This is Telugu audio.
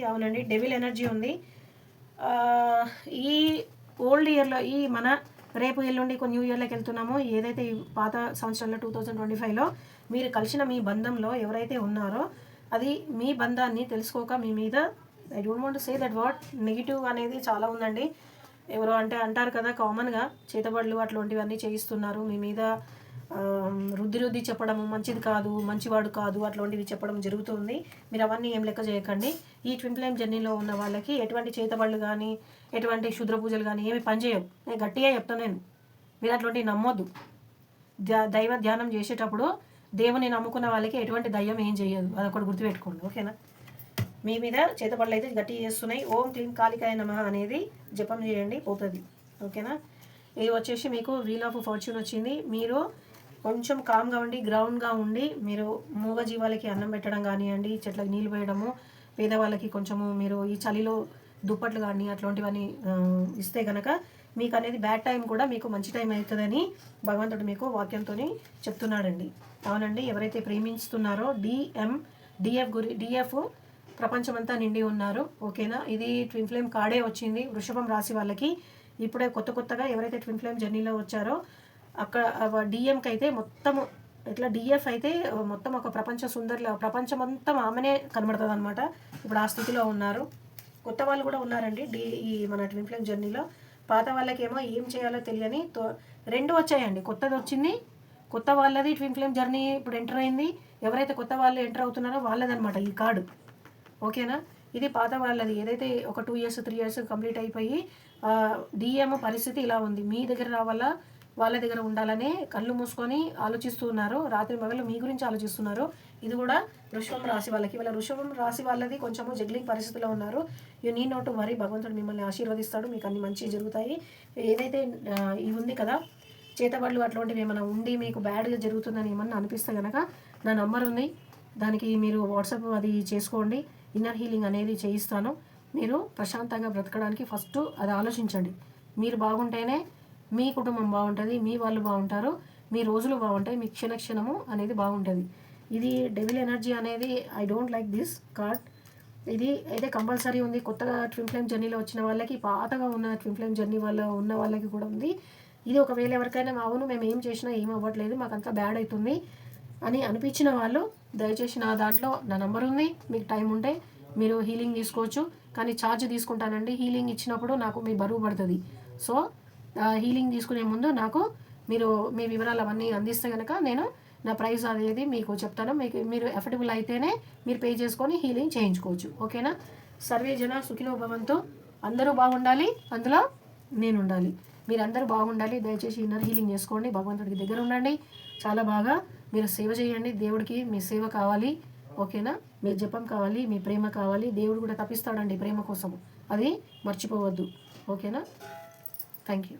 అవునండి, డెవిల్ ఎనర్జీ ఉంది. ఈ ఓల్డ్ ఇయర్లో ఈ మన రేపు ఎల్లుండి న్యూ ఇయర్లోకి వెళ్తున్నామో, ఏదైతే ఈ పాత సంవత్సరంలో 2025లో మీరు కలిసిన మీ బంధంలో ఎవరైతే ఉన్నారో అది మీ బంధాన్ని తెలుసుకోక మీ మీద, I don't want to say that word, negative అనేది చాలా ఉందండి. ఎవరో అంటే అంటారు కదా, కామన్గా చేతబడులు అట్లాంటివన్నీ చేయిస్తున్నారు మీ మీద. రుద్ది చెప్పడము మంచిది కాదు, మంచివాడు కాదు, అట్లాంటివి చెప్పడం జరుగుతుంది. మీరు అవన్నీ ఏం లెక్క చేయకండి. ఈ ట్విన్ ఫ్లేమ్ జర్నీలో ఉన్న వాళ్ళకి ఎటువంటి చేతబడులు కానీ ఎటువంటి క్షుద్ర పూజలు కానీ ఏమి పనిచేయవు. నేను గట్టిగా చెప్తాను. మీరు అట్లాంటివి నమ్మొద్దు. దైవ ధ్యానం చేసేటప్పుడు దేవుని నమ్ముకున్న వాళ్ళకి ఎటువంటి దయ్యం ఏం చేయదు, అదొకటి గుర్తుపెట్టుకోండి. ఓకేనా? మీ మీద చేతబడులు అయితే గట్టి చేస్తున్నాయి. ఓం క్లీం కాళికాయ నమః అనేది జపం చేయండి, పోతుంది. ఓకేనా? ఇది వచ్చేసి మీకు వీల్ ఆఫ్ ఫార్చ్యూన్ వచ్చింది. మీరు కొంచెం కామ్గా ఉండి గ్రౌండ్గా ఉండి మీరు మూగ జీవాలకి అన్నం పెట్టడం కానివ్వండి, చెట్లకు నీళ్ళు పోయడము, పేదవాళ్ళకి కొంచెము మీరు ఈ చలిలో దుప్పట్లు కానీ అట్లాంటివన్నీ ఇస్తే కనుక మీకు అనేది బ్యాడ్ టైం కూడా మీకు మంచి టైం అవుతుందని భగవంతుడు మీకు వాక్యంతో చెప్తున్నాడండి. అవునండి, ఎవరైతే ప్రేమిస్తున్నారో డిఎఫ్ ప్రపంచమంతా నిండి ఉన్నారు. ఓకేనా? ఇది ట్విన్ ఫ్లేమ్ కార్డే వచ్చింది వృషభం రాశి వాళ్ళకి. ఇప్పుడే కొత్తగా ఎవరైతే ట్విన్ ఫ్లేమ్ జర్నీలో వచ్చారో అక్కడ డిఎంకి అయితే మొత్తము ఇట్లా, డిఎఫ్ అయితే మొత్తం ఒక ప్రపంచం మొత్తం ఆమెనే కనబడుతుంది అనమాట. ఇప్పుడు ఆ స్థితిలో ఉన్నారు. కొత్త వాళ్ళు కూడా ఉన్నారండి ఈ మన ట్విన్ ఫ్లేమ్ జర్నీలో. పాత వాళ్ళకేమో ఏం చేయాలో తెలియని రెండు వచ్చాయండి. కొత్తది వచ్చింది, కొత్త వాళ్ళది ట్విన్ ఫ్లేమ్ జర్నీ ఇప్పుడు ఎంటర్ అయింది. ఎవరైతే కొత్త వాళ్ళు ఎంటర్ అవుతున్నారో వాళ్ళదనమాట ఈ కార్డు. ఓకేనా? ఇది పాత వాళ్ళది ఏదైతే ఒక 2 years 3 years కంప్లీట్ అయిపోయి డిఎం పరిస్థితి ఇలా ఉంది. మీ దగ్గర రావాలా, వాళ్ళ దగ్గర ఉండాలనే కళ్ళు మూసుకొని ఆలోచిస్తున్నారు. రాత్రి మగళ్ళు మీ గురించి ఆలోచిస్తున్నారు. ఇది కూడా వృషభం రాశి వాళ్ళకి. వాళ్ళ వృషభం రాశి వాళ్ళది కొంచెము జగ్లింగ్ పరిస్థితిలో ఉన్నారు. యూ నీ నోట్ టు వరీ. భగవంతుడు మిమ్మల్ని ఆశీర్వదిస్తాడు, మీకు అన్ని మంచి జరుగుతాయి. ఏదైతే ఇవి ఉంది కదా చేతబడులు అట్లాంటివి ఏమైనా ఉండి మీకు బ్యాడ్గా జరుగుతుందని ఏమన్నా అనిపిస్తే కనుక నా నంబర్ ఉంది, దానికి మీరు వాట్సాప్ అది చేసుకోండి. ఇన్నర్ హీలింగ్ అనేది చేయిస్తాను. మీరు ప్రశాంతంగా బ్రతకడానికి ఫస్ట్ అది ఆలోచించండి. మీరు బాగుంటేనే మీ కుటుంబం బాగుంటుంది, మీ వాళ్ళు బాగుంటారు, మీ రోజులు బాగుంటాయి, మీ క్షణము అనేది బాగుంటుంది. ఇది డెవిల్ ఎనర్జీ అనేది I don't like this card. ఇది అయితే కంపల్సరీ ఉంది. కొత్తగా ట్విన్ ఫ్లేమ్ జర్నీలో వచ్చిన వాళ్ళకి, పాతగా ఉన్న ట్విన్ ఫ్లేమ్ జర్నీ ఉన్న వాళ్ళకి కూడా ఉంది. ఇది ఒకవేళ ఎవరికైనా అవును మేము ఏం చేసినా ఏం అవ్వట్లేదు, మాకంతా బ్యాడ్ అవుతుంది అని అనిపించిన వాళ్ళు దయచేసి నా దాంట్లో నా నంబర్ ఉంది, మీకు టైం ఉంటే మీరు హీలింగ్ తీసుకోవచ్చు. కానీ ఛార్జ్ తీసుకుంటానండి. హీలింగ్ ఇచ్చినప్పుడు నాకు మీ బరువు పడుతుంది. సో హీలింగ్ తీసుకునే ముందు నాకు మీరు మీ వివరాలు అవన్నీ అందిస్తే కనుక నేను నా ప్రైస్ అనేది మీకు చెప్తాను. మీరు ఎఫర్డబుల్ అయితేనే మీరు పే చేసుకొని హీలింగ్ చేయించుకోవచ్చు. ఓకేనా? సర్వే జన సుఖినో భవంతు. అందరూ బాగుండాలి, అందులో నేను ఉండాలి. మీరందరూ బాగుండాలి. దయచేసి ఇన్నర్ హీలింగ్ చేసుకోండి, భగవంతుడికి దగ్గర ఉండండి, చాలా బాగా మీరు సేవ చేయండి. దేవుడికి మీ సేవ కావాలి. ఓకేనా? మీ జపం కావాలి, మీ ప్రేమ కావాలి. దేవుడు కూడా తప్పిస్తాడండి ప్రేమ కోసం, అది మర్చిపోవద్దు. ఓకేనా? Thank you.